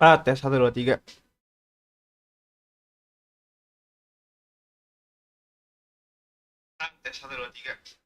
Tes 1 2 3. Tes 1 2 3.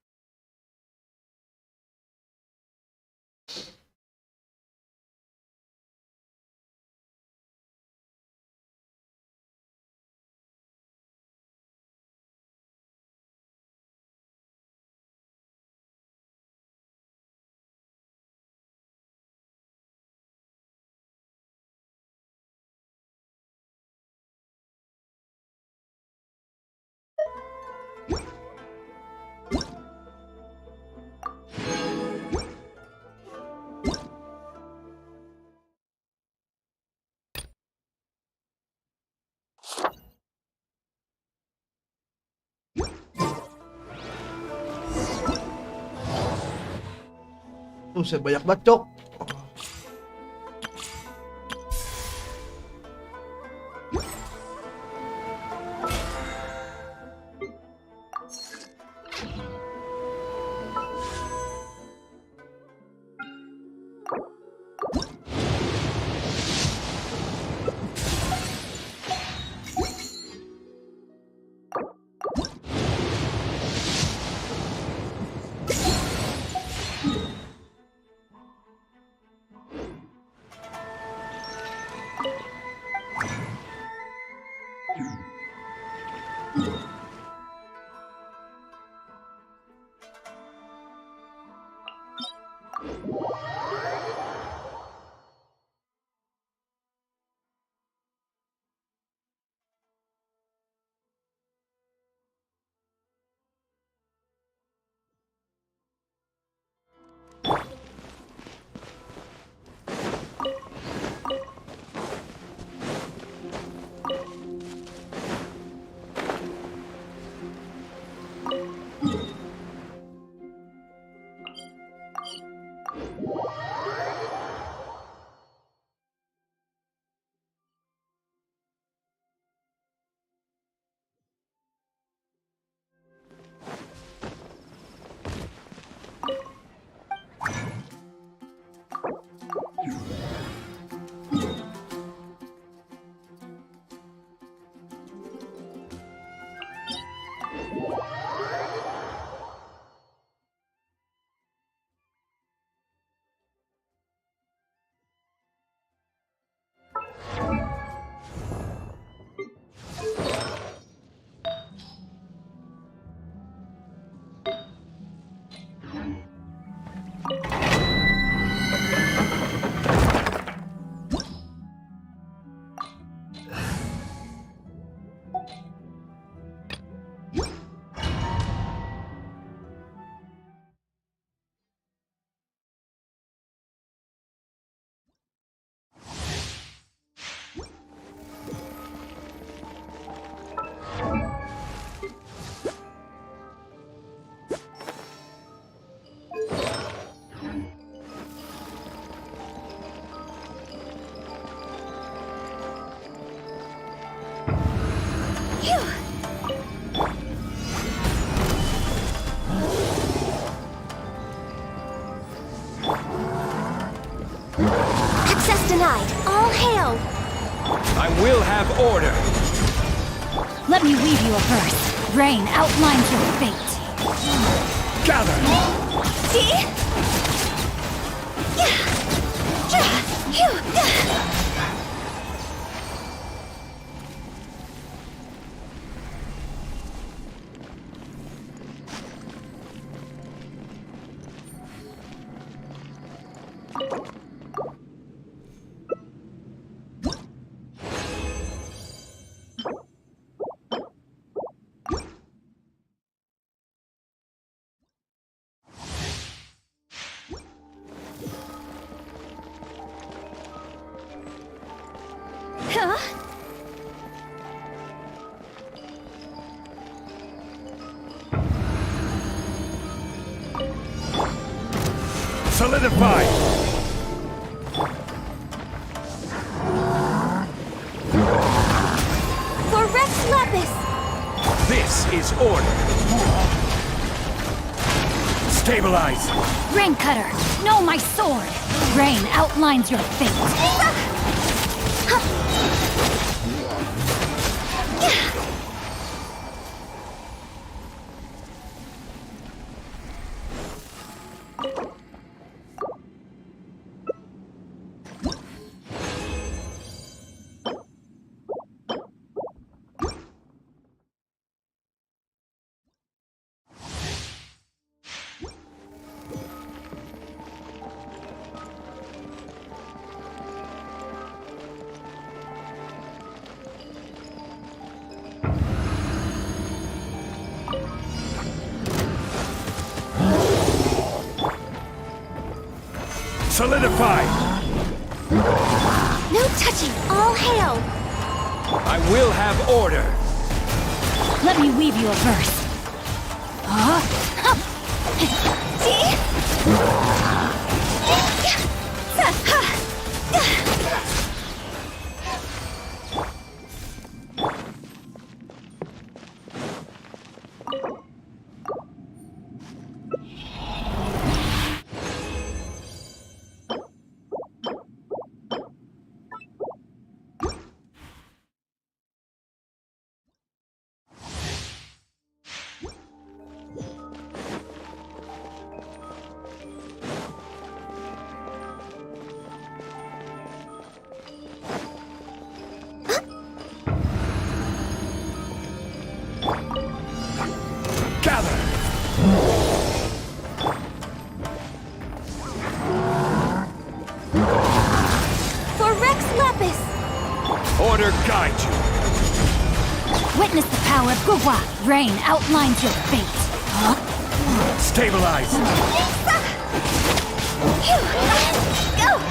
Buset, banyak banget, Cok. Access denied. All hail. I will have order. Let me weave you a verse. Rain outlines your fate. Gather. See? Huh? Solidify. For Rex Lapis. This is order. Stabilize. Rain Cutter, know my sword. Rain outlines your fate. Solidified! No touching! All hail! I will have order! Let me weave you a verse. Gather! For Rex Lapis! Order guide you! Witness the power of Gugwa. Rain outlines your fate. Stabilize! Go!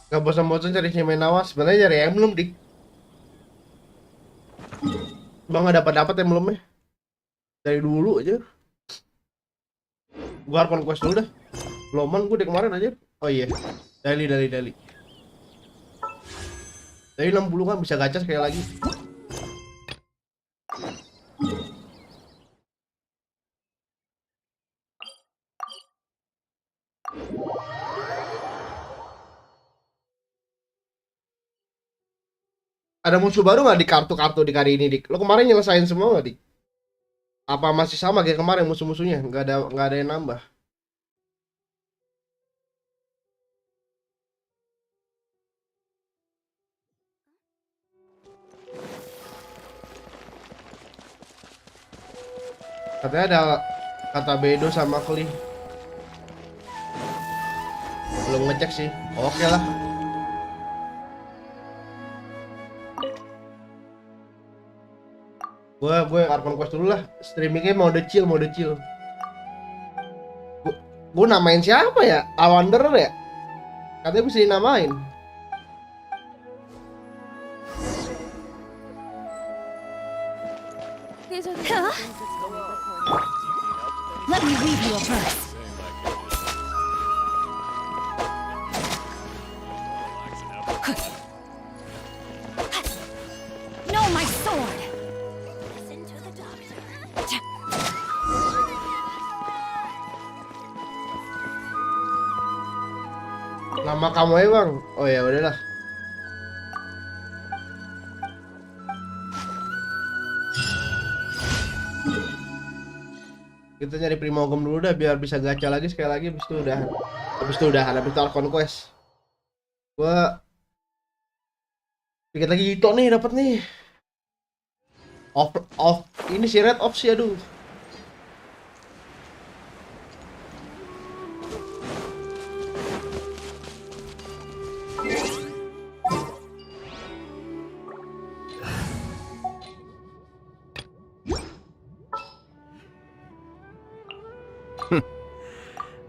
Gak bosan-bosan cari Shimenawa, sebenarnya cari emblem dik. Bang nggak dapat emblemnya dari dulu aja. Gua harus conquest dulu dah. Loman gue dari kemarin aja. Oh iya, Dali 60 kan bisa gacha sekali lagi. Ada musuh baru nggak di kartu-kartu di kali ini, Dik? Lo kemarin nyelesain semua nggak, Dik? Apa masih sama kayak kemarin musuh-musuhnya? Nggak ada yang nambah. Katanya ada kata Bedo sama Kli. Belum ngecek sih. Oke lah. Gue Archon Quest dulu lah. Streamingnya mode chill. Gue namain siapa ya? Awanderer ya? Katanya bisa dinamain. Let me weave you a purse. No, my sword. Listen to the doctor. Nama kamu ya, Bang? Oh ya udahlah. Kita nyari primogem dulu dah biar bisa gacha lagi sekali lagi habis itu Archon Quest. Gua dikit lagi Ito nih dapat nih. Off ini si red off sih, aduh.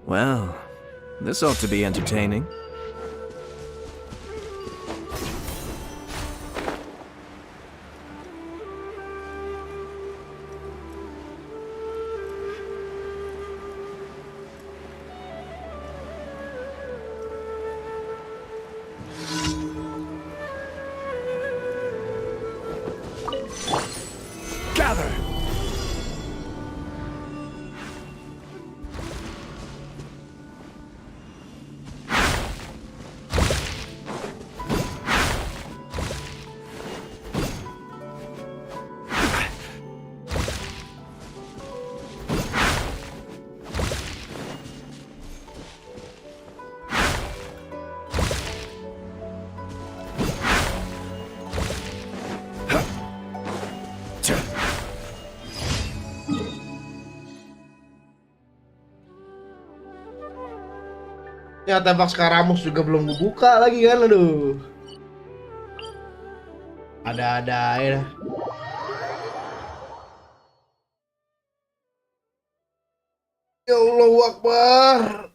Well, this ought to be entertaining. Gather! Ya tembak Skaramus juga belum dibuka lagi kan, aduh. Ada-ada ya. Ya Allahu Akbar.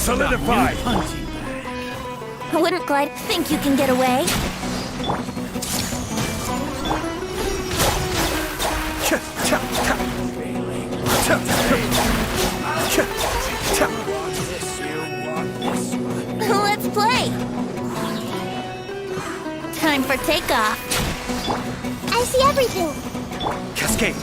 Solidified! I wouldn't quite think you can get away. Let's play. Time for takeoff. I see everything. Cascade!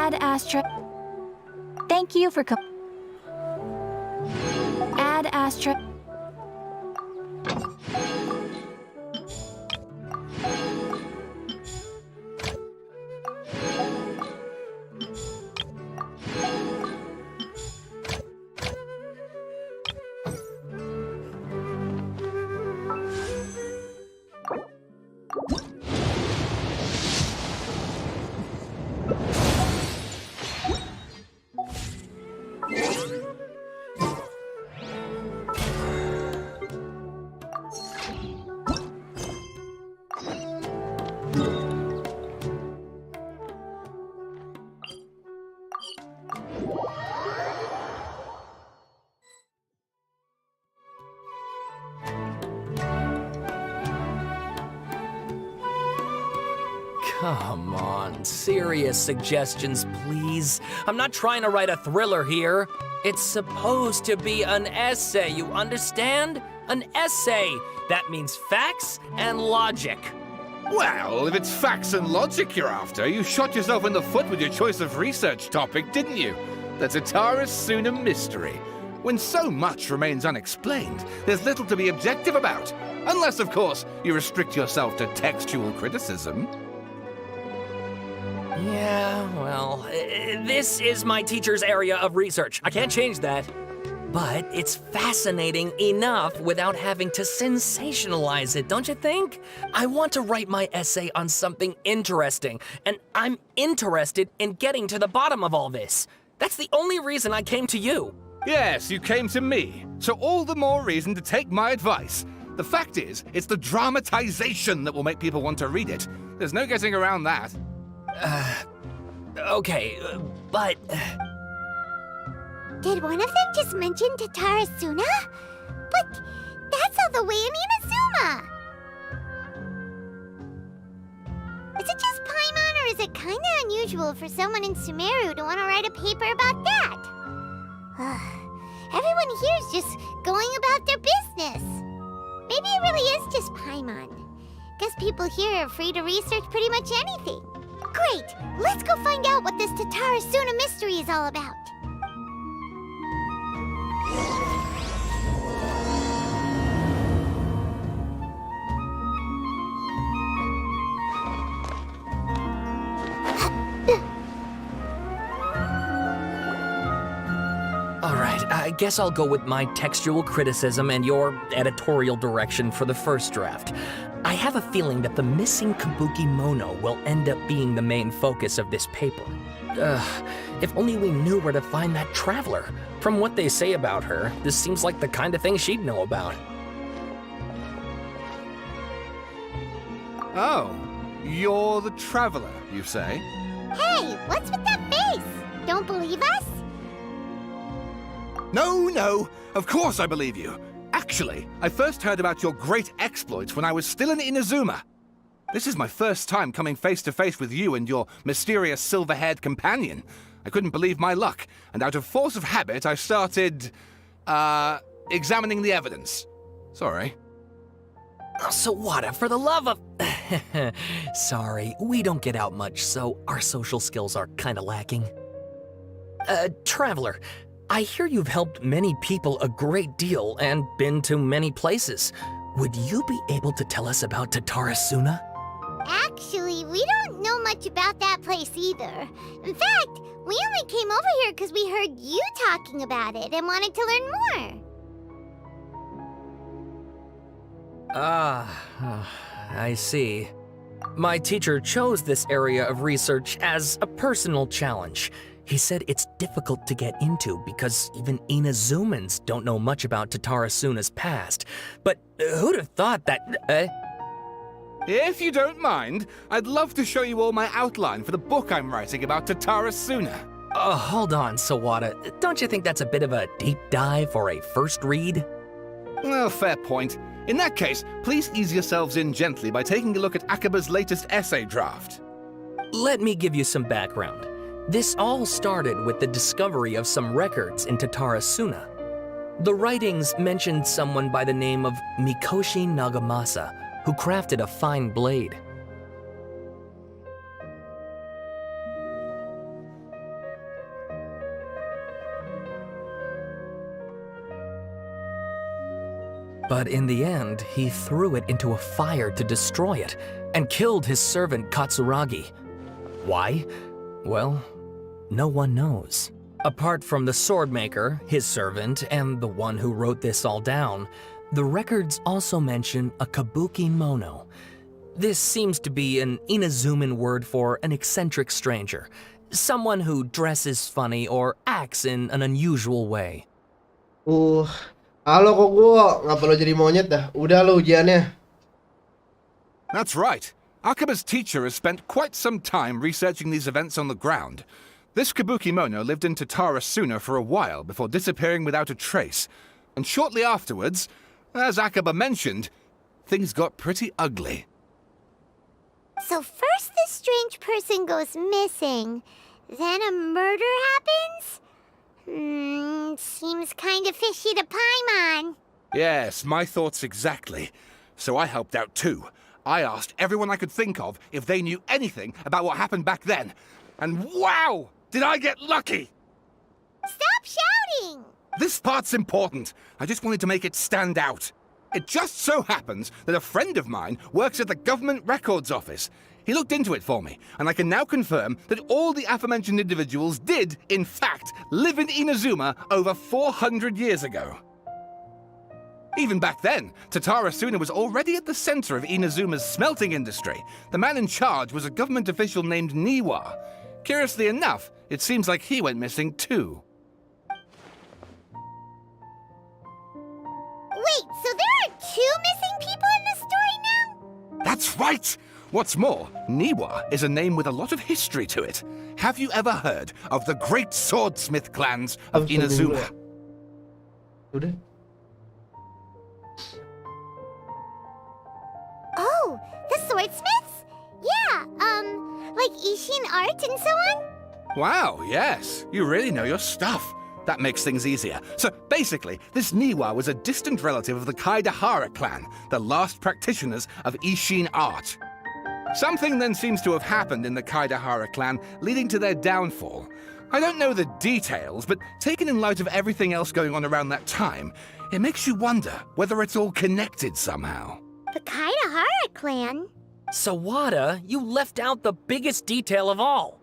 Ad Astra. Thank you for Ad Astra. Come on, serious suggestions, please. I'm not trying to write a thriller here. It's supposed to be an essay, you understand? An essay. That means facts and logic. Well, if it's facts and logic you're after, you shot yourself in the foot with your choice of research topic, didn't you? The Tittle Suna mystery. When so much remains unexplained, there's little to be objective about. Unless, of course, you restrict yourself to textual criticism. Yeah, well, this is my teacher's area of research. I can't change that. But it's fascinating enough without having to sensationalize it, don't you think? I want to write my essay on something interesting, and I'm interested in getting to the bottom of all this. That's the only reason I came to you. Yes, you came to me, so all the more reason to take my advice. The fact is, it's the dramatization that will make people want to read it. There's no getting around that. Okay, but... Did one of them just mention Tittle Suna? But that's all the way in Inazuma! Is it just Paimon, or is it kinda unusual for someone in Sumeru to want to write a paper about that? Everyone here's just going about their business. Maybe it really is just Paimon. Guess people here are free to research pretty much anything. Great! Let's go find out what this Tittle Suna mystery is all about. Alright, I guess I'll go with my textual criticism and your editorial direction for the first draft. I have a feeling that the missing Kabuki Mono will end up being the main focus of this paper. If only we knew where to find that traveler. From what they say about her, this seems like the kind of thing she'd know about. Oh, you're the traveler, you say? Hey, what's with that face? Don't believe us? No, of course I believe you. Actually, I first heard about your great exploits when I was still in Inazuma. This is my first time coming face to face with you and your mysterious silver-haired companion. I couldn't believe my luck, and out of force of habit, I started, examining the evidence. Sorry. Oh, Sawada, for the love of... Sorry, we don't get out much, so our social skills are kinda lacking. Traveler, I hear you've helped many people a great deal and been to many places. Would you be able to tell us about Tittle Suna? Actually, we don't know much about that place either. In fact, we only came over here because we heard you talking about it and wanted to learn more. I see. My teacher chose this area of research as a personal challenge. He said it's difficult to get into because even Inazumans don't know much about Tittle Suna's past. But who'd have thought that... If you don't mind, I'd love to show you all my outline for the book I'm writing about Tittle Suna. Hold on, Sawada. Don't you think that's a bit of a deep dive or a first read? Well, fair point. In that case, please ease yourselves in gently by taking a look at Akaba's latest essay draft. Let me give you some background. This all started with the discovery of some records in Tittle Suna. The writings mentioned someone by the name of Mikoshi Nagamasa, who crafted a fine blade. But in the end, he threw it into a fire to destroy it and killed his servant Katsuragi. Why? Well, no one knows. Apart from the swordmaker, his servant, and the one who wrote this all down, the records also mention a kabuki mono. This seems to be an Inazuman word for an eccentric stranger, someone who dresses funny or acts in an unusual way. Halo kok gua nggak perlu jadi monyet dah. Udah lo ujiannya. That's right. Akaba's teacher has spent quite some time researching these events on the ground. This Kabukimono lived in Tatarasuna for a while before disappearing without a trace. And shortly afterwards, as Akaba mentioned, things got pretty ugly. So first this strange person goes missing, then a murder happens? Seems kinda fishy to Paimon. Yes, my thoughts exactly. So I helped out too. I asked everyone I could think of if they knew anything about what happened back then. And wow! Did I get lucky! Stop shouting! This part's important. I just wanted to make it stand out. It just so happens that a friend of mine works at the Government Records Office. He looked into it for me, and I can now confirm that all the aforementioned individuals did, in fact, live in Inazuma over 400 years ago. Even back then, Tatarasuna was already at the center of Inazuma's smelting industry. The man in charge was a government official named Niwa. Curiously enough, it seems like he went missing too. Wait, so there are 2 missing people in this story now? That's right! What's more, Niwa is a name with a lot of history to it. Have you ever heard of the great swordsmith clans of Inazuma? Udah. Oh, the swordsmiths? Yeah, like Ishin art and so on? Wow, yes. You really know your stuff. That makes things easier. So basically, this Niwa was a distant relative of the Kaidahara clan, the last practitioners of Ishin art. Something then seems to have happened in the Kaidahara clan, leading to their downfall. I don't know the details, but taken in light of everything else going on around that time, it makes you wonder whether it's all connected somehow. The Kaidahara clan? Sawada, you left out the biggest detail of all.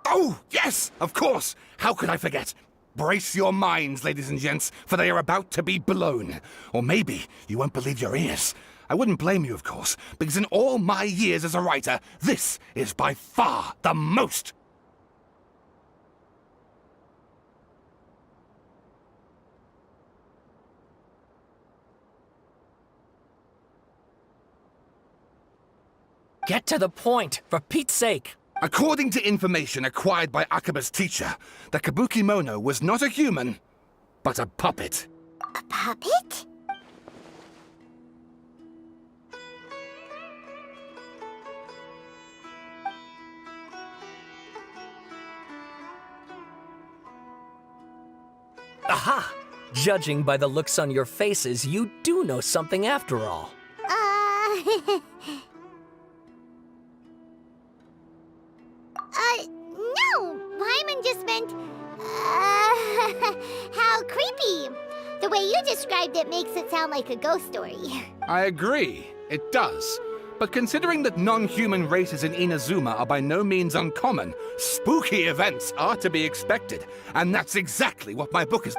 Oh, yes, of course. How could I forget? Brace your minds, ladies and gents, for they are about to be blown. Or maybe you won't believe your ears. I wouldn't blame you, of course, because in all my years as a writer, this is by far the most. Get to the point, for Pete's sake. According to information acquired by Akaba's teacher, the Kabukimono was not a human, but a puppet. A puppet? Aha! Judging by the looks on your faces, you do know something after all. No! Paimon just meant, how creepy. The way you described it makes it sound like a ghost story. I agree, it does. But considering that non-human races in Inazuma are by no means uncommon, spooky events are to be expected. And that's exactly what my book is.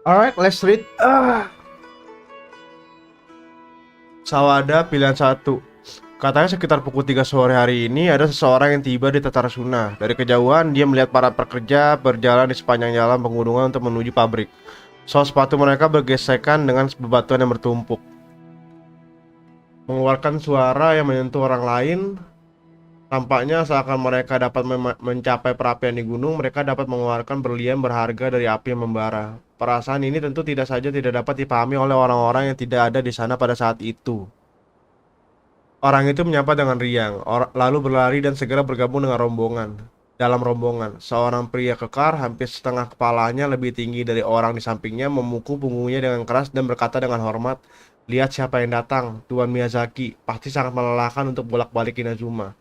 Alright, let's read. Sawada pilihan 1. Katanya sekitar pukul 3 sore hari ini ada seseorang yang tiba di Tatarasuna. Dari kejauhan dia melihat para pekerja berjalan di sepanjang jalan pegunungan untuk menuju pabrik. Sol sepatu mereka bergesekan dengan bebatuan yang bertumpuk, mengeluarkan suara yang menyentuh orang lain. Tampaknya seakan mereka dapat mencapai perapian di gunung, mereka dapat mengeluarkan berlian berharga dari api yang membara. Perasaan ini tentu tidak dapat dipahami oleh orang-orang yang tidak ada di sana pada saat itu. Orang itu menyapa dengan riang, lalu berlari dan segera bergabung dengan rombongan. dalam rombongan. Seorang pria kekar, hampir setengah kepalanya lebih tinggi dari orang di sampingnya, memukul punggungnya dengan keras dan berkata dengan hormat, "Lihat siapa yang datang, Tuan Miyazaki. Pasti sangat melelahkan untuk bolak-balik Inazuma."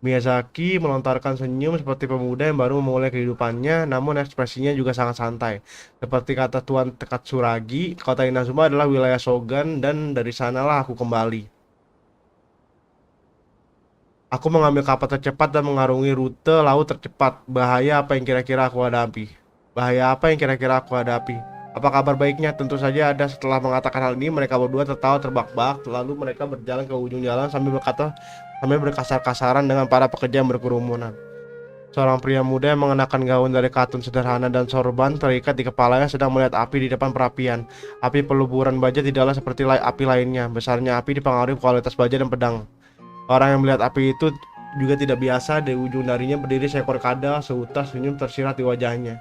Miyazaki melontarkan senyum seperti pemuda yang baru memulai kehidupannya, namun ekspresinya juga sangat santai. Seperti kata Tuan Katsuragi, kota Inazuma adalah wilayah Shogun dan dari sanalah aku kembali. Aku mengambil kapal tercepat dan mengarungi rute laut tercepat. Bahaya apa yang kira-kira aku hadapi? Bahaya apa yang kira-kira aku hadapi? Apa kabar baiknya? Tentu saja ada. Setelah mengatakan hal ini, mereka berdua tertawa terbahak-bahak. Lalu mereka berjalan ke ujung jalan sambil berkasar-kasaran dengan para pekerja yang berkerumunan. Seorang pria muda yang mengenakan gaun dari katun sederhana dan sorban terikat di kepalanya sedang melihat api di depan perapian. Api peluburan baja tidaklah seperti api lainnya. Besarnya api dipengaruhi kualitas baja dan pedang. Orang yang melihat api itu juga tidak biasa. Di ujung darinya berdiri seekor kadal, seutas senyum tersirat di wajahnya.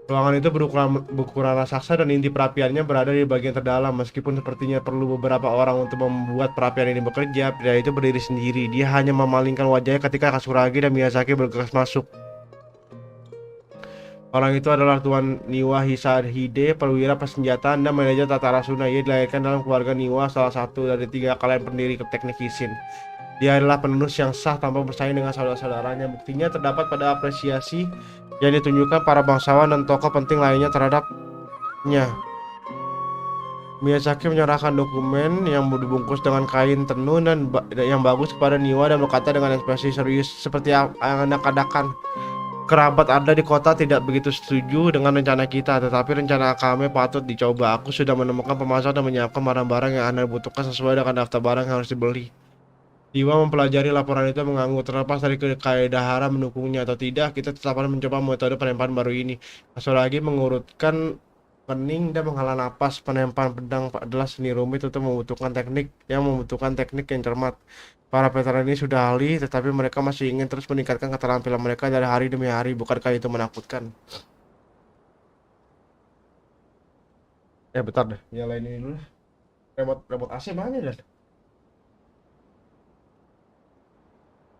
Ruangan itu berukuran raksasa dan inti perapiannya berada di bagian terdalam. Meskipun sepertinya perlu beberapa orang untuk membuat perapian ini bekerja, pria itu berdiri sendiri. Dia hanya memalingkan wajahnya ketika Katsuragi dan Miyazaki bergegas masuk. Orang itu adalah Tuan Niwa Hisahide, perwira persenjataan dan manajer tata rasuna. Ia dilahirkan dalam keluarga Niwa, salah satu dari 3 klan pendiri teknik Genshin. Dia adalah penerus yang sah tanpa bersaing dengan saudara-saudaranya. Buktinya terdapat pada apresiasi yang ditunjukkan para bangsawan dan tokoh penting lainnya terhadapnya. Miyazaki menyerahkan dokumen yang dibungkus dengan kain tenun dan yang bagus kepada Niwa dan berkata dengan ekspresi serius seperti yang Anda katakan. Kerabat Anda di kota tidak begitu setuju dengan rencana kita, tetapi rencana kami patut dicoba. Aku sudah menemukan pemasok dan menyiapkan barang-barang yang Anda butuhkan sesuai dengan daftar barang yang harus dibeli. Iwa mempelajari laporan itu mengangguk. Terlepas dari keadaan mendukungnya atau tidak, kita tetap harus mencoba metode penempahan baru ini. Masuk lagi mengurutkan kening dan menghela napas. Penempahan pedang adalah seni rumit untuk membutuhkan teknik yang cermat. Para veteran ini sudah ahli, tetapi mereka masih ingin terus meningkatkan keterampilan mereka dari hari demi hari. Bukankah itu menakutkan? Bentar deh, nyalain ini dulu. Remote AC mana dah?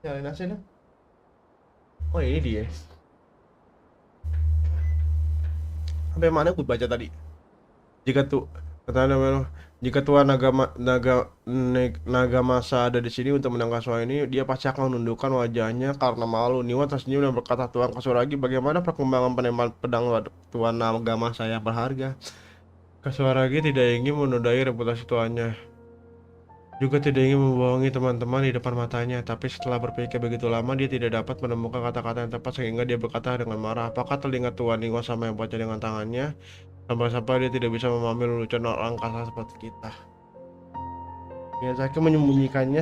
Nyalain AC dong. Oh ini dia. Sampai mana gue baca tadi? Jika tuh kata namanya, jika Tuan naga masa ada di sini untuk menangkap soal ini, dia pasti akan menundukkan wajahnya karena malu. Niwa tersenyum dan berkata, "Tuan Katsuragi, bagaimana perkembangan penemuan pedang Tuan naga masa yang berharga?" Katsuragi tidak ingin menodai reputasi tuannya, juga tidak ingin membohongi teman-teman di depan matanya. Tapi setelah berpikir begitu lama, dia tidak dapat menemukan kata-kata yang tepat sehingga dia berkata dengan marah, "Apakah telinga Tuan Niwa sama yang baca dengan tangannya? Sampai-sampai dia tidak bisa memahami lelucon orang kasar seperti kita." Miyazaki menyembunyikan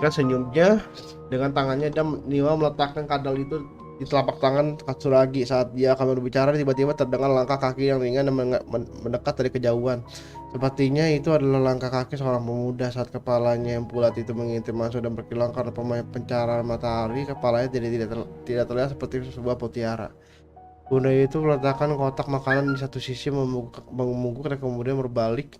senyumnya dengan tangannya dan Niwa meletakkan kadal itu di telapak tangan Katsuragi. Saat dia akan berbicara, tiba-tiba terdengar langkah kaki yang ringan dan mendekat dari kejauhan. Sepertinya itu adalah langkah kaki seorang pemuda. Saat kepalanya yang bulat itu mengintip masuk dan berkilau karena pencaharian matahari, kepalanya tidak terlihat seperti sebuah mutiara. Bunda itu meletakkan kotak makanan di satu sisi, membungkuk dan kemudian berbalik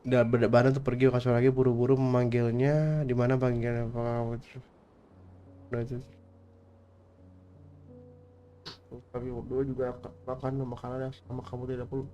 dan berbadan untuk pergi. Katsuragi buru-buru memanggilnya. Di mana panggilan kamu itu? Kami berdua juga makan makanan yang sama, kamu tidak perlu.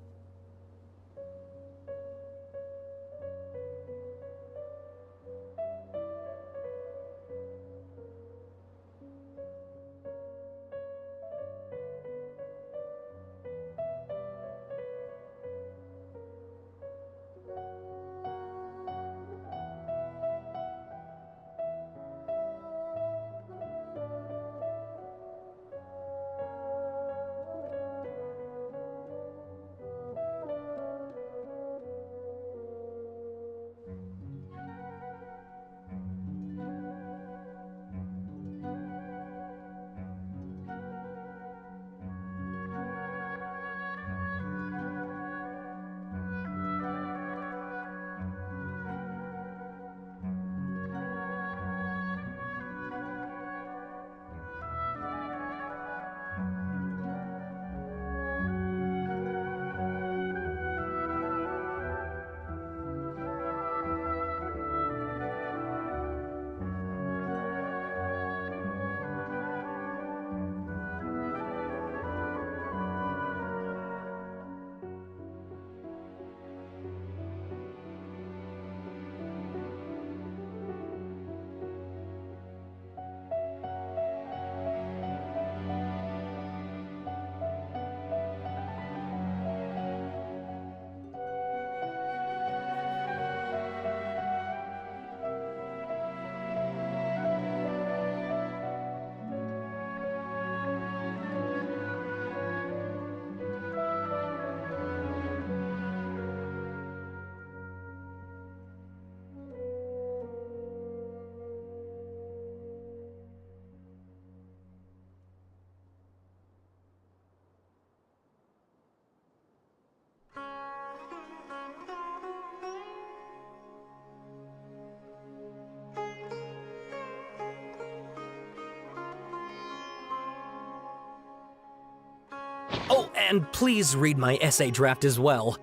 And please read my essay draft as well.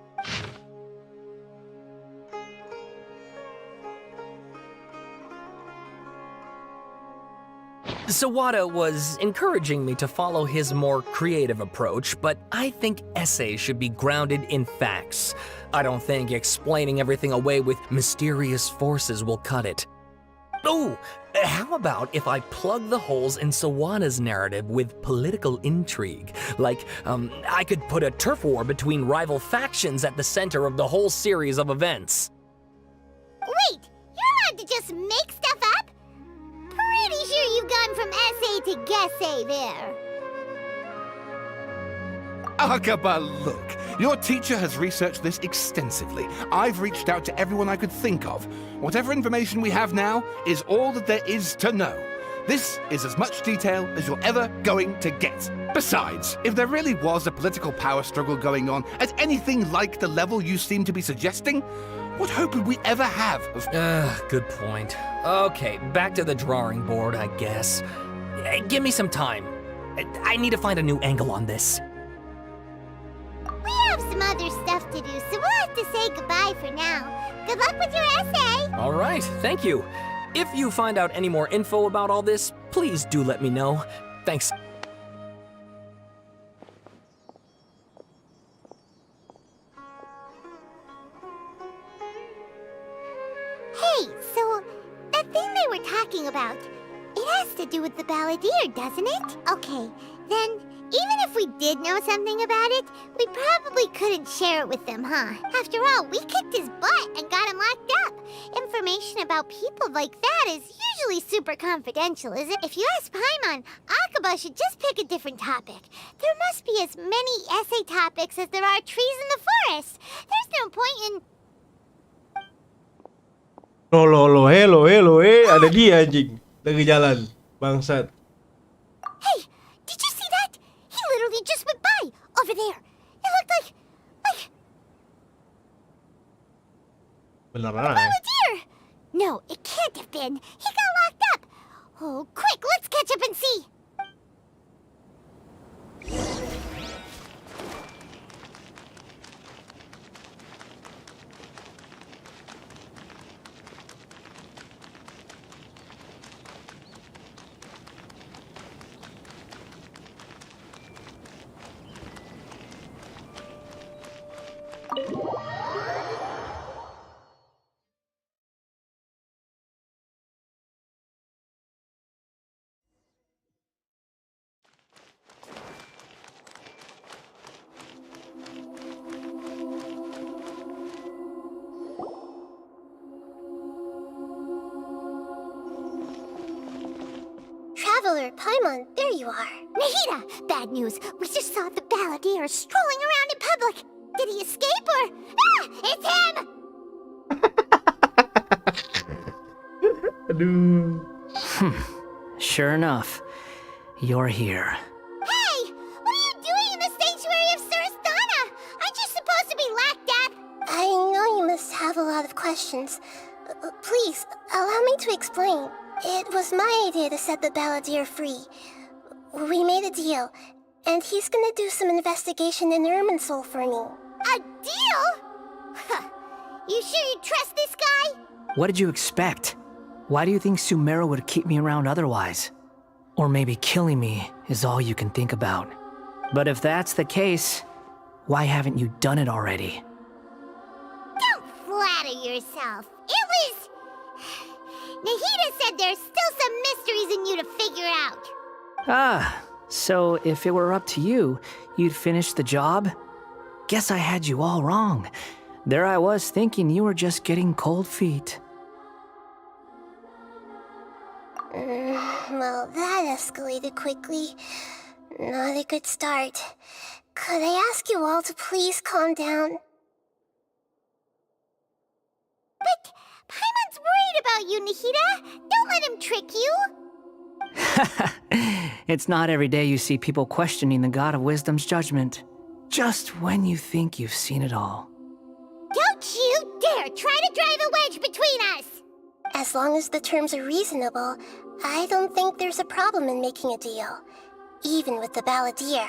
Sawada was encouraging me to follow his more creative approach, but I think essays should be grounded in facts. I don't think explaining everything away with mysterious forces will cut it. Oh, how about if I plug the holes in Sawada's narrative with political intrigue? Like, I could put a turf war between rival factions at the center of the whole series of events. Wait, you're allowed to just make stuff up? Pretty sure you've gone from essay to guessay there. Akaba, look. Your teacher has researched this extensively. I've reached out to everyone I could think of. Whatever information we have now is all that there is to know. This is as much detail as you're ever going to get. Besides, if there really was a political power struggle going on at anything like the level you seem to be suggesting, what hope would we ever have of... Good point. Okay, back to the drawing board, I guess. Give me some time. I need to find a new angle on this. We have some other stuff to do, so we'll have to say goodbye for now. Good luck with your essay! All right, thank you. If you find out any more info about all this, please do let me know. Thanks. Hey, so that thing they were talking about, it has to do with the balladeer, doesn't it? Okay, then even if we did know something about it, we probably couldn't share it with them, huh? After all, we kicked his butt and got him locked up. Information about people like that is usually super confidential, isn't it? If you ask Paimon, Akaba should just pick a different topic. There must be as many essay topics as there are trees in the forest. There's no point in... Ada dia anjing. Lagi jalan. Bangsat. Hey, did you see that? He literally just went by, over there. It looked like... Beneran. Balladeer! No, it can't have been. He got locked up. Oh, quick, let's catch up and see. Traveler, Paimon, there you are. Nahida! Bad news. We just saw the balladeer strolling around in public. Did he escape or... Ah! It's him! Aduh. Sure enough, you're here. Hey! What are you doing in the sanctuary of Suristana? Aren't you supposed to be locked up? I know you must have a lot of questions. Please, allow me to explain. It was my idea to set the balladeer free. We made a deal, and he's gonna do some investigation in Irminsul for me. A deal? Huh. You sure you trust this guy? What did you expect? Why do you think Sumeru would keep me around otherwise? Or maybe killing me is all you can think about. But if that's the case, why haven't you done it already? Don't flatter yourself. It was... Nahida said there's still some mysteries in you to figure out. Ah, so if it were up to you, you'd finish the job? Guess I had you all wrong. There I was thinking you were just getting cold feet. Well, that escalated quickly. Not a good start. Could I ask you all to please calm down? But Paimon's worried about you, Nahida. Don't let him trick you. It's not every day you see people questioning the God of Wisdom's judgment. Just when you think you've seen it all. Don't you dare try to drive a wedge between us! As long as the terms are reasonable, I don't think there's a problem in making a deal. Even with the balladeer.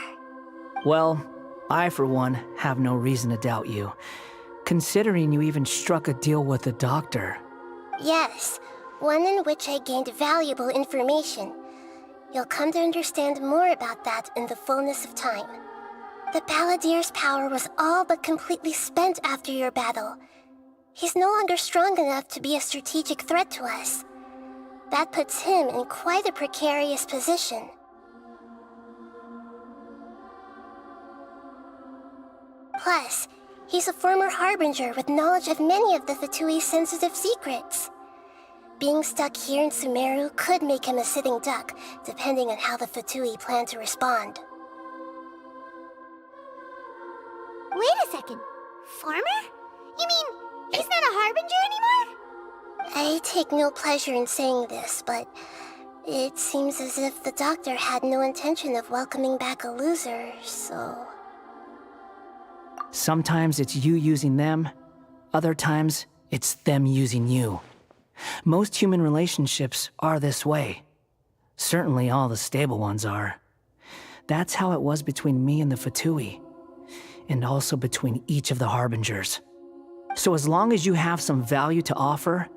Well, I, for one, have no reason to doubt you, considering you even struck a deal with the doctor. Yes, one in which I gained valuable information. You'll come to understand more about that in the fullness of time. The Balladeer's power was all but completely spent after your battle. He's no longer strong enough to be a strategic threat to us. That puts him in quite a precarious position. Plus, he's a former Harbinger with knowledge of many of the Fatui's sensitive secrets. Being stuck here in Sumeru could make him a sitting duck, depending on how the Fatui plan to respond. Wait a second. Farmer? You mean he's not a Harbinger anymore? I take no pleasure in saying this, but it seems as if the doctor had no intention of welcoming back a loser, so... Sometimes it's you using them, other times it's them using you. Most human relationships are this way. Certainly all the stable ones are. That's how it was between me and the Fatui, and also between each of the Harbingers. So as long as you have some value to offer,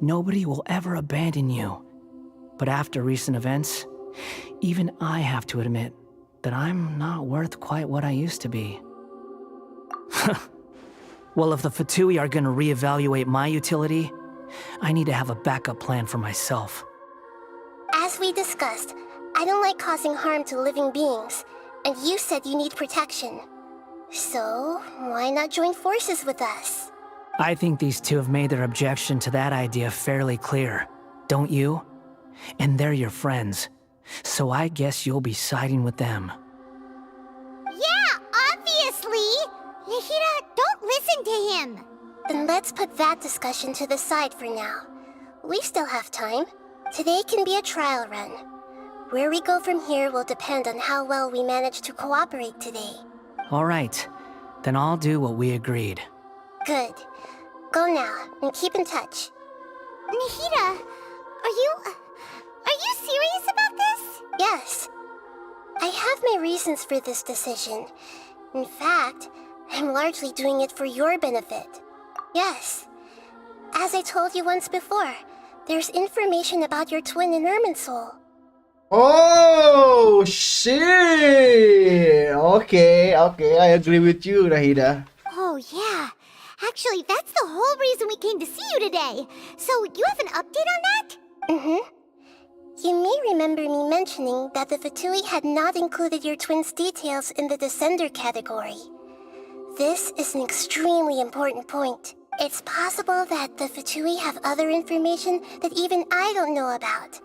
nobody will ever abandon you. But after recent events, even I have to admit that I'm not worth quite what I used to be. Well, if the Fatui are gonna reevaluate my utility, I need to have a backup plan for myself. As we discussed, I don't like causing harm to living beings, and you said you need protection. So, why not join forces with us? I think these two have made their objection to that idea fairly clear, don't you? And they're your friends, so I guess you'll be siding with them. Yeah, obviously! Nahida, don't listen to him! Then let's put that discussion to the side for now. We still have time. Today can be a trial run. Where we go from here will depend on how well we manage to cooperate today. All right, then I'll do what we agreed. Good. Go now, and keep in touch. Nahida, are you serious about this? Yes. I have my reasons for this decision. In fact, I'm largely doing it for your benefit. Yes. As I told you once before, there's information about your twin in Irminsul. Oh shit! Okay, I agree with you, Nahida. Oh, yeah. Actually, that's the whole reason we came to see you today. So, you have an update on that? Mm-hmm. You may remember me mentioning that the Fatui had not included your twin's details in the Descender category. This is an extremely important point. It's possible that the Fatui have other information that even I don't know about.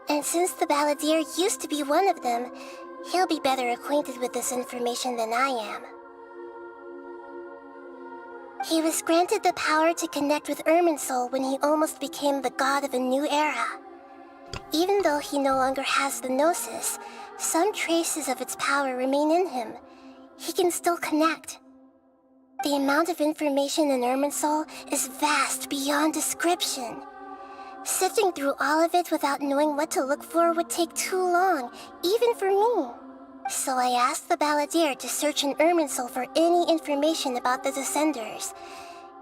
And since the Balladeer used to be one of them, he'll be better acquainted with this information than I am. He was granted the power to connect with Irminsul when he almost became the god of a new era. Even though he no longer has the Gnosis, some traces of its power remain in him. He can still connect. The amount of information in Irminsul is vast beyond description. Sifting through all of it without knowing what to look for would take too long, even for me. So I asked the Balladeer to search in Irminsul for any information about the Descenders.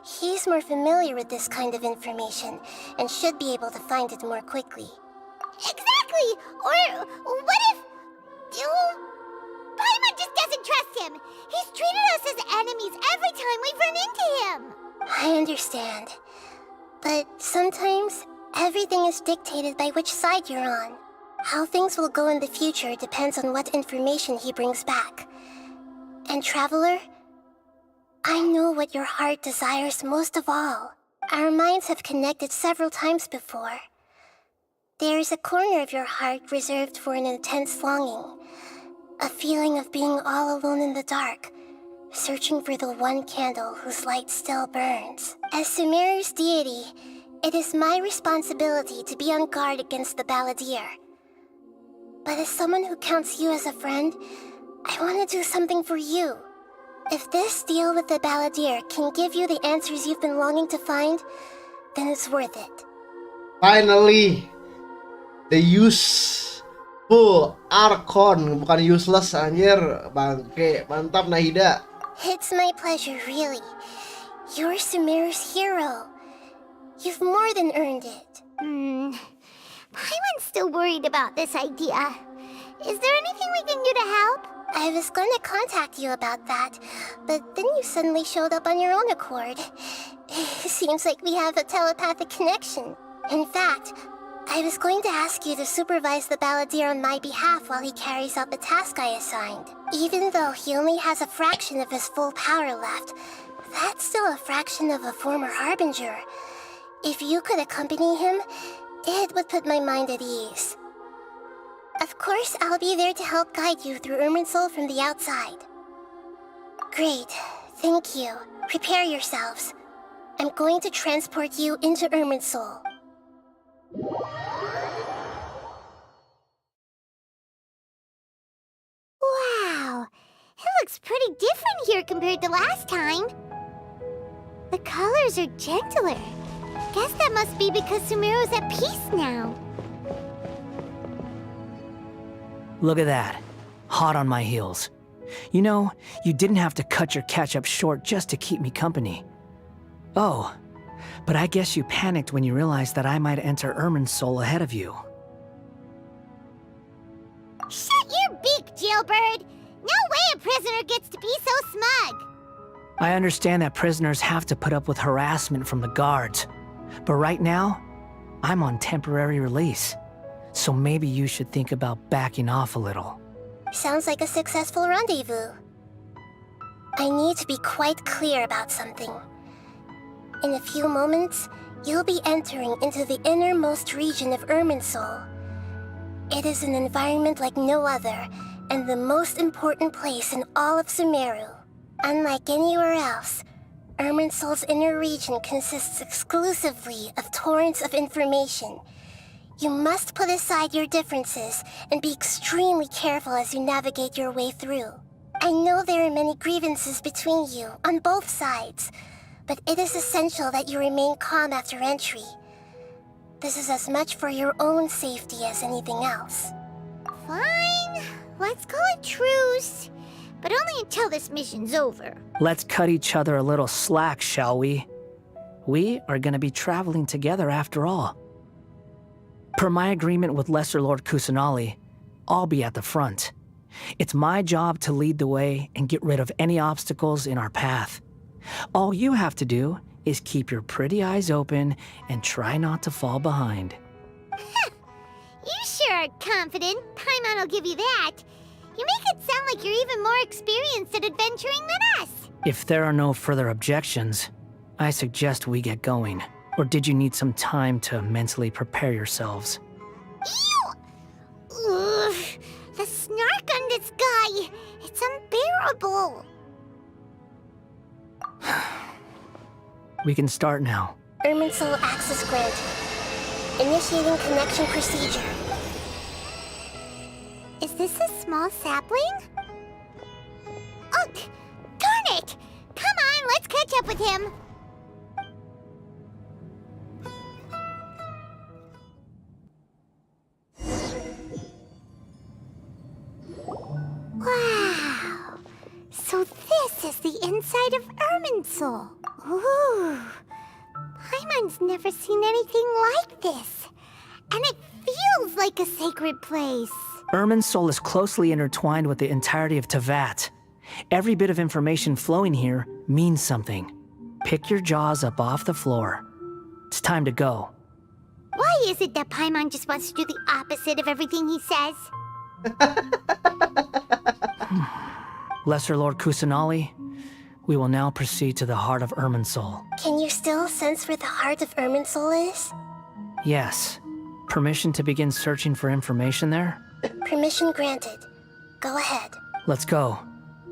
He's more familiar with this kind of information, and should be able to find it more quickly. Exactly! Or what if... Paimon just doesn't trust him! He's treated us as enemies every time we've run into him! I understand. But sometimes, everything is dictated by which side you're on. How things will go in the future depends on what information he brings back. And Traveler, I know what your heart desires most of all. Our minds have connected several times before. There is a corner of your heart reserved for an intense longing. A feeling of being all alone in the dark, searching for the one candle whose light still burns. As Sumeru's deity, it is my responsibility to be on guard against the Balladeer. But as someone who counts you as a friend, I want to do something for you. If this deal with the Balladeer can give you the answers you've been longing to find, then it's worth it. Finally, they use Archon, bukan useless anjir. Bangke, mantap Nahida. It's my pleasure, really. You're Sumeru's hero. You've more than earned it. Paimon's still worried about this idea. Is there anything we can do to help? I was going to contact you about that, but then you suddenly showed up on your own accord. Seems like we have a telepathic connection. In fact, I was going to ask you to supervise the balladeer on my behalf while he carries out the task I assigned. Even though he only has a fraction of his full power left, that's still a fraction of a former harbinger. If you could accompany him, it would put my mind at ease. Of course, I'll be there to help guide you through Irminsul from the outside. Great, thank you. Prepare yourselves. I'm going to transport you into Irminsul. Wow, it looks pretty different here compared to last time. The colors are gentler. Guess that must be because Sumeru's at peace now. Look at that. Hot on my heels. You know, you didn't have to cut your catch-up short just to keep me company. Oh, but I guess you panicked when you realized that I might enter Irminsul ahead of you. Shut your beak, jailbird! No way a prisoner gets to be so smug! I understand that prisoners have to put up with harassment from the guards, but right now, I'm on temporary release. So maybe you should think about backing off a little. Sounds like a successful rendezvous. I need to be quite clear about something. In a few moments, you'll be entering into the innermost region of Irminsul. It is an environment like no other, and the most important place in all of Sumeru. Unlike anywhere else, Irminsul's inner region consists exclusively of torrents of information. You must put aside your differences and be extremely careful as you navigate your way through. I know there are many grievances between you, on both sides, but it is essential that you remain calm after entry. This is as much for your own safety as anything else. Fine, let's call it truce. But only until this mission's over. Let's cut each other a little slack, shall we? We are gonna be traveling together after all. Per my agreement with Lesser Lord Kusanali, I'll be at the front. It's my job to lead the way and get rid of any obstacles in our path. All you have to do is keep your pretty eyes open and try not to fall behind. You sure are confident. Paimon will give you that. You make it sound like you're even more experienced at adventuring than us. If there are no further objections, I suggest we get going. Or did you need some time to mentally prepare yourselves? Ew! Ugh, the snark on this guy. It's unbearable. We can start now. Irminsul access granted. Initiating connection procedure. Is this a small sapling? Oh, darn it! Come on, let's catch up with him. Wow! So this is the inside of Irminsul. Ooh! Paimon's never seen anything like this. And it feels like a sacred place. Irminsul is closely intertwined with the entirety of Teyvat. Every bit of information flowing here means something. Pick your jaws up off the floor. It's time to go. Why is it that Paimon just wants to do the opposite of everything he says? Lesser Lord Kusanali, we will now proceed to the heart of Irminsul. Can you still sense where the heart of Irminsul is? Yes. Permission to begin searching for information there? Permission granted. Go ahead. Let's go.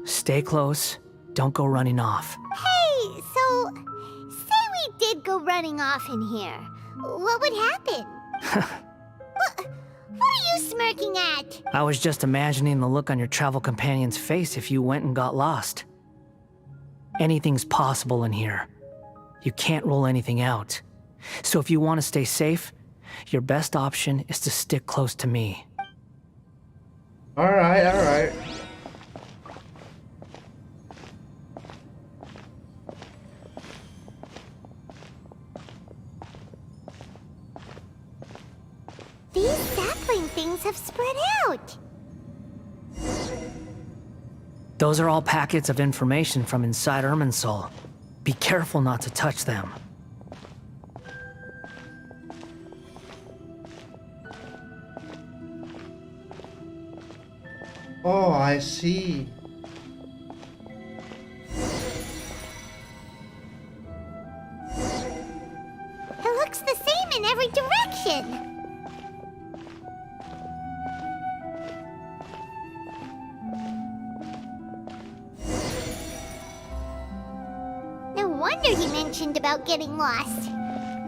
Stay close. Don't go running off. Hey, so say we did go running off in here. What would happen? What are you smirking at? I was just imagining the look on your travel companion's face if you went and got lost. Anything's possible in here. You can't rule anything out. So if you want to stay safe, your best option is to stick close to me. Alright, alright. These sapling things have spread out. Those are all packets of information from inside Irminsul. Be careful not to touch them. Oh, I see. It looks the same in every direction. No wonder he mentioned about getting lost.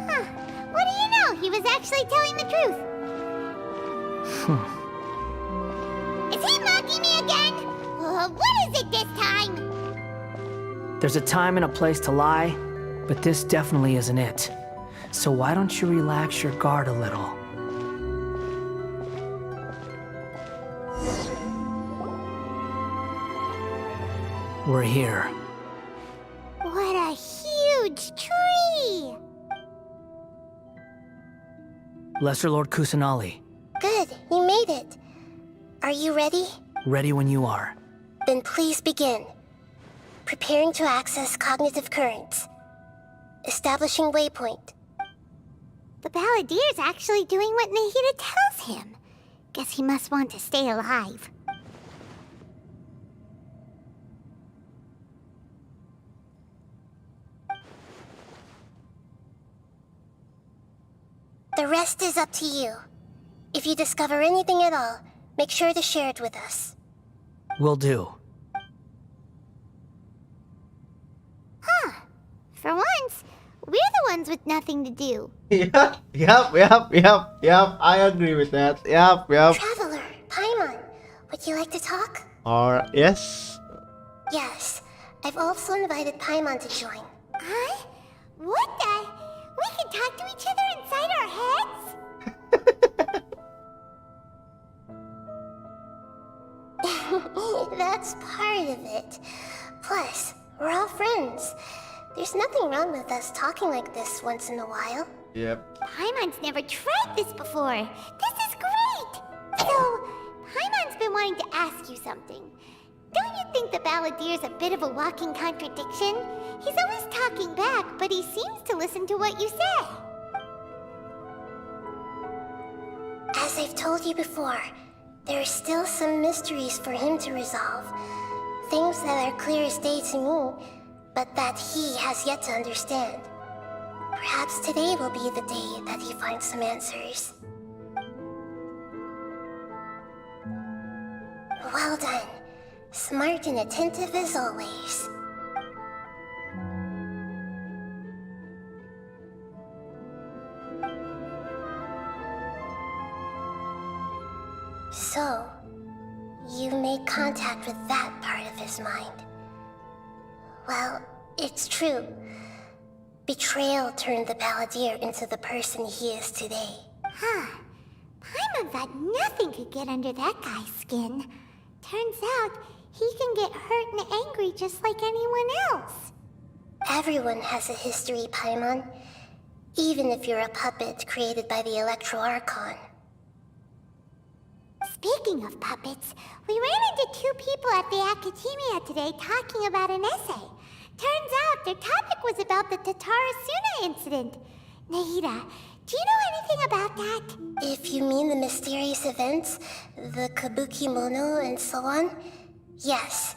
Huh. What do you know? He was actually telling the truth. Is he mocking me again? What is it this time? There's a time and a place to lie, but this definitely isn't it. So why don't you relax your guard a little? We're here. What a huge tree! Lesser Lord Kusanali, Good, you made it. Are you ready? ready when you are. Then please begin. Preparing to access cognitive currents. Establishing waypoint. The Balladier's actually doing what Nahida tells him. Guess he must want to stay alive. The rest is up to you. If you discover anything at all, make sure to share it with us. Will do. For once, we're the ones with nothing to do. Yep. I agree with that. Yep. Traveler, Paimon, would you like to talk? Alright, yes. Yes. I've also invited Paimon to join. Huh? What the? We can talk to each other inside our heads? That's part of it. Plus, we're all friends. There's nothing wrong with us talking like this once in a while. Yep. Paimon's never tried this before. This is great! So, Paimon's been wanting to ask you something. Don't you think the Balladier's a bit of a walking contradiction? He's always talking back, but he seems to listen to what you say. As I've told you before, there are still some mysteries for him to resolve. Things that are clear as day to me, but that he has yet to understand. Perhaps today will be the day that he finds some answers. Well done. Smart and attentive as always. So, you made contact with that part of his mind. Well, it's true. Betrayal turned the Balladeer into the person he is today. Huh. Paimon thought nothing could get under that guy's skin. Turns out, he can get hurt and angry just like anyone else. Everyone has a history, Paimon. Even if you're a puppet created by the Archon. Speaking of puppets, we ran into two people at the Academia today talking about an essay. Turns out their topic was about the Tatarasuna incident. Nahida, do you know anything about that? If you mean the mysterious events, the Kabuki Mono and so on, yes.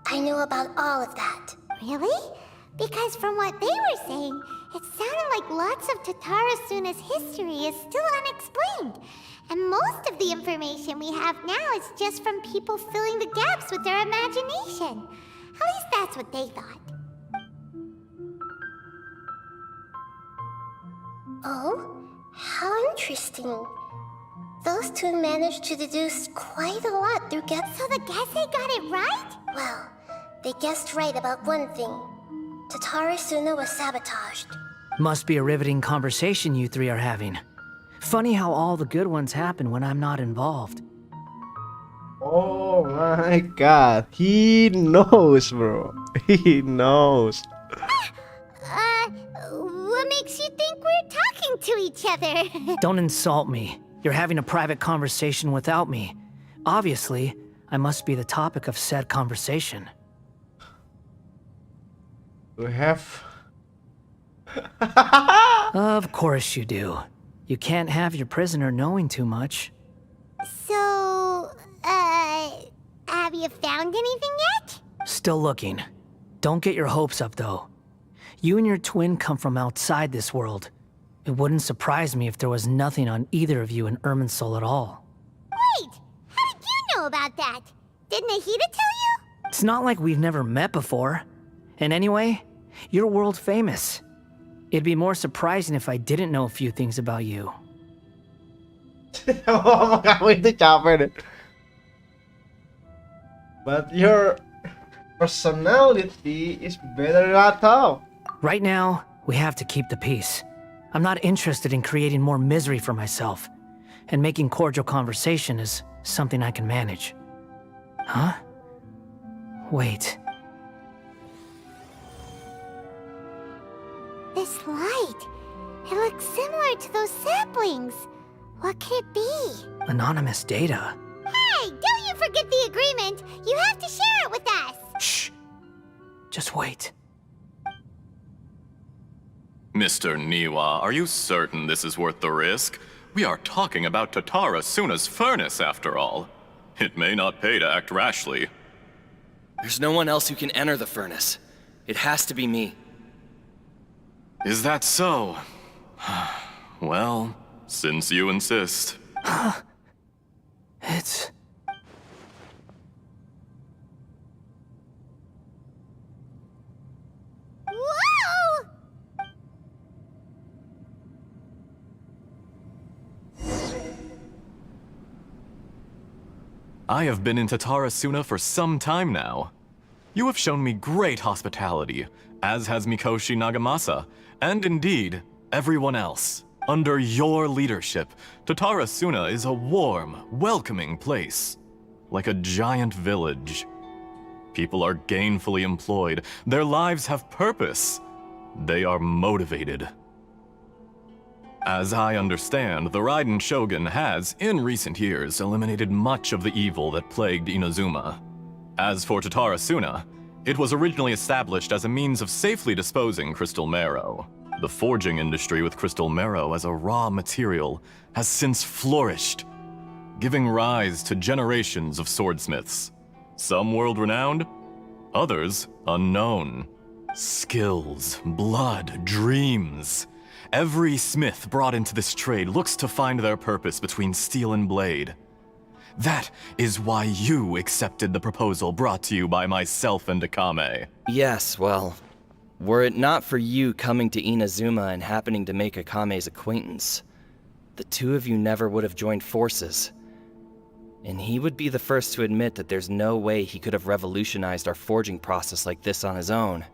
I know about all of that. Really? Because from what they were saying, it sounded like lots of Tatarasuna's history is still unexplained. And most of the information we have now is just from people filling the gaps with their imagination. At least that's what they thought. Oh? How interesting. Those two managed to deduce quite a lot through guess. So the Gese got it right? Well, they guessed right about one thing. Tatarasuna was sabotaged. Must be a riveting conversation you three are having. Funny how all the good ones happen when I'm not involved. Oh my god, he knows, bro. He knows. What makes you think we're talking to each other? Don't insult me. You're having a private conversation without me. Obviously, I must be the topic of said conversation. We have. Of course you do. You can't have your prisoner knowing too much. So, have you found anything yet? Still looking. Don't get your hopes up, though. You and your twin come from outside this world. It wouldn't surprise me if there was nothing on either of you in Irminsul at all. Wait, how did you know about that? Did Nahida tell you? It's not like we've never met before. And anyway, you're world famous. It'd be more surprising if I didn't know a few things about you. Ngomong kamu itu capek deh. But your personality is better than I thought. Right now, we have to keep the peace. I'm not interested in creating more misery for myself. And making cordial conversation is something I can manage. Huh? Wait. This light. It looks similar to those saplings. What could it be? Anonymous data. Hey, don't you forget the agreement. You have to share it with us. Shh. Just wait. Mr. Niwa, are you certain this is worth the risk? We are talking about Tatara Suna's furnace, after all. It may not pay to act rashly. There's no one else who can enter the furnace. It has to be me. Is that so? Well, since you insist. It's... Whoa! I have been in Tatara Suna for some time now. You have shown me great hospitality, as has Mikoshi Nagamasa, and indeed, everyone else. Under your leadership, Tatara Suna is a warm, welcoming place. Like a giant village. People are gainfully employed. Their lives have purpose. They are motivated. As I understand, the Raiden Shogun has, in recent years, eliminated much of the evil that plagued Inazuma. As for Tatara Suna, it was originally established as a means of safely disposing crystal marrow. The forging industry with crystal marrow as a raw material has since flourished, giving rise to generations of swordsmiths. Some world-renowned, others unknown. Skills, blood, dreams. Every smith brought into this trade looks to find their purpose between steel and blade. That is why you accepted the proposal brought to you by myself and Akame. Yes, well, were it not for you coming to Inazuma and happening to make Akame's acquaintance, the two of you never would have joined forces. And he would be the first to admit that there's no way he could have revolutionized our forging process like this on his own.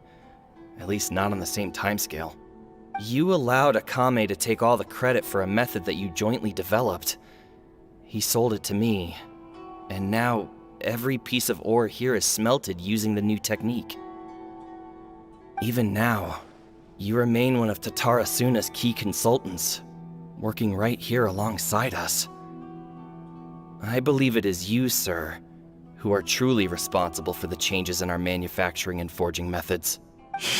At least not on the same timescale. You allowed Akame to take all the credit for a method that you jointly developed. He sold it to me, and now every piece of ore here is smelted using the new technique. Even now, you remain one of Tatara Suna's key consultants, working right here alongside us. I believe it is you, sir, who are truly responsible for the changes in our manufacturing and forging methods.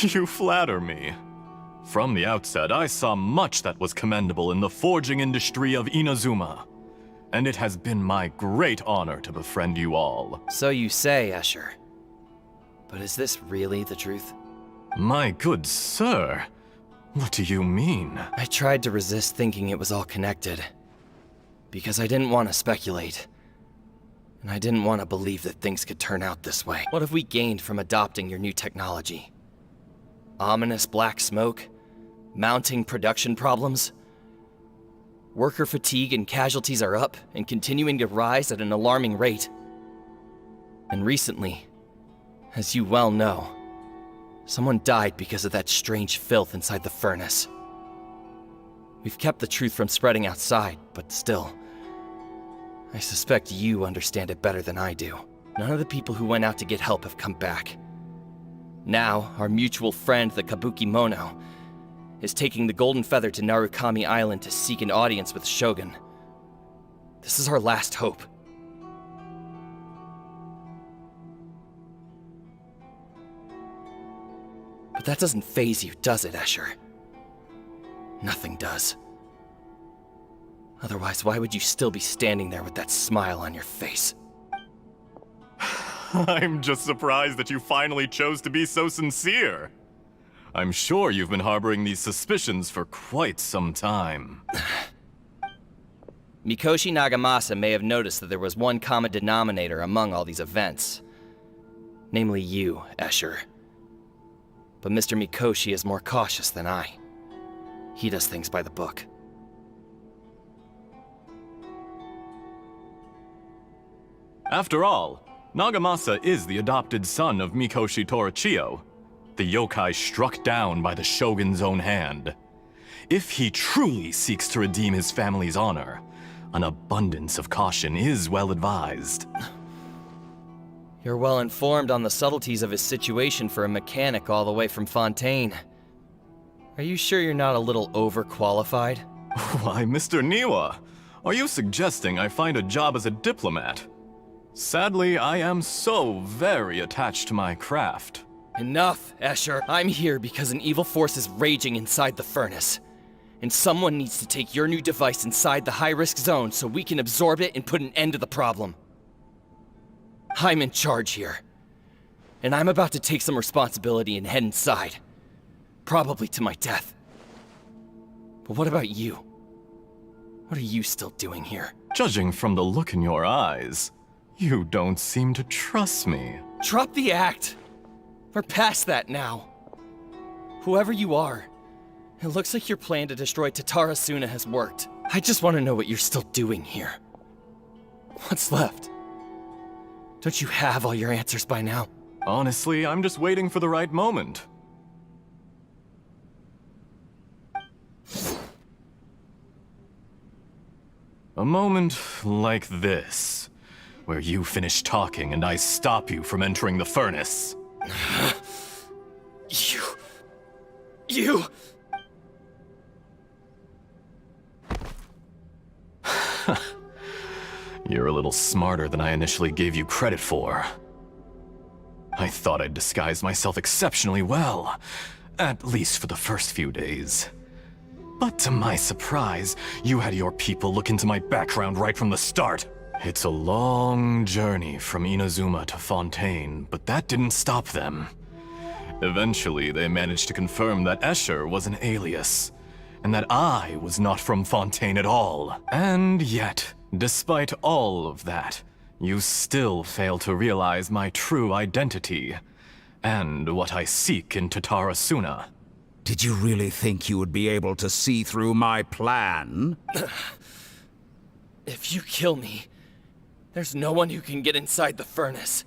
You flatter me. From the outset, I saw much that was commendable in the forging industry of Inazuma. And it has been my great honor to befriend you all. So you say, Escher. But is this really the truth? My good sir, what do you mean? I tried to resist thinking it was all connected. Because I didn't want to speculate. And I didn't want to believe that things could turn out this way. What have we gained from adopting your new technology? Ominous black smoke? Mounting production problems? Worker fatigue and casualties are up and continuing to rise at an alarming rate. And recently, as you well know, someone died because of that strange filth inside the furnace. We've kept the truth from spreading outside, but still, I suspect you understand it better than I do. None of the people who went out to get help have come back. Now, our mutual friend, the Kabuki Mono, is taking the Golden Feather to Narukami Island to seek an audience with Shogun. This is our last hope. But that doesn't faze you, does it, Escher? Nothing does. Otherwise, why would you still be standing there with that smile on your face? I'm just surprised that you finally chose to be so sincere. I'm sure you've been harboring these suspicions for quite some time. Mikoshi Nagamasa may have noticed that there was one common denominator among all these events. Namely you, Escher. But Mr. Mikoshi is more cautious than I. He does things by the book. After all, Nagamasa is the adopted son of Mikoshi Torichio, the yokai struck down by the Shogun's own hand. If he truly seeks to redeem his family's honor, an abundance of caution is well advised. You're well informed on the subtleties of his situation for a mechanic all the way from Fontaine. Are you sure you're not a little overqualified? Why, Mr. Niwa, are you suggesting I find a job as a diplomat? Sadly, I am so very attached to my craft. Enough, Escher. I'm here because an evil force is raging inside the furnace. And someone needs to take your new device inside the high-risk zone so we can absorb it and put an end to the problem. I'm in charge here. And I'm about to take some responsibility and head inside. Probably to my death. But what about you? What are you still doing here? Judging from the look in your eyes, you don't seem to trust me. Drop the act! We're past that now. Whoever you are, it looks like your plan to destroy Tatarasuna has worked. I just want to know what you're still doing here. What's left? Don't you have all your answers by now? Honestly, I'm just waiting for the right moment. A moment like this, where you finish talking and I stop you from entering the furnace. You... You're a little smarter than I initially gave you credit for. I thought I'd disguised myself exceptionally well, at least for the first few days. But to my surprise, you had your people look into my background right from the start. It's a long journey from Inazuma to Fontaine, but that didn't stop them. Eventually, they managed to confirm that Escher was an alias, and that I was not from Fontaine at all. And yet, despite all of that, you still fail to realize my true identity, and what I seek in Tatarasuna. Did you really think you would be able to see through my plan? If you kill me, there's no one who can get inside the furnace.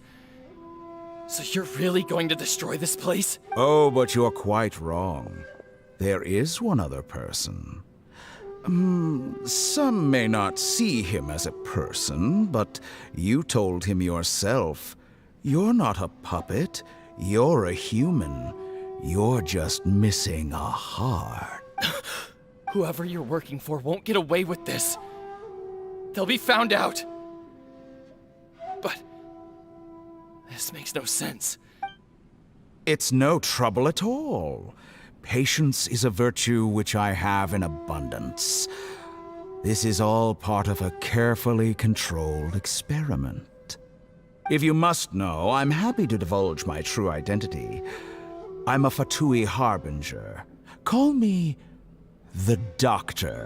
So you're really going to destroy this place? Oh, but you're quite wrong. There is one other person. Some may not see him as a person, but you told him yourself. You're not a puppet. You're a human. You're just missing a heart. Whoever you're working for won't get away with this. They'll be found out. But this makes no sense. It's no trouble at all. Patience is a virtue which I have in abundance. This is all part of a carefully controlled experiment. If you must know, I'm happy to divulge my true identity. I'm a Fatui Harbinger. Call me the Doctor.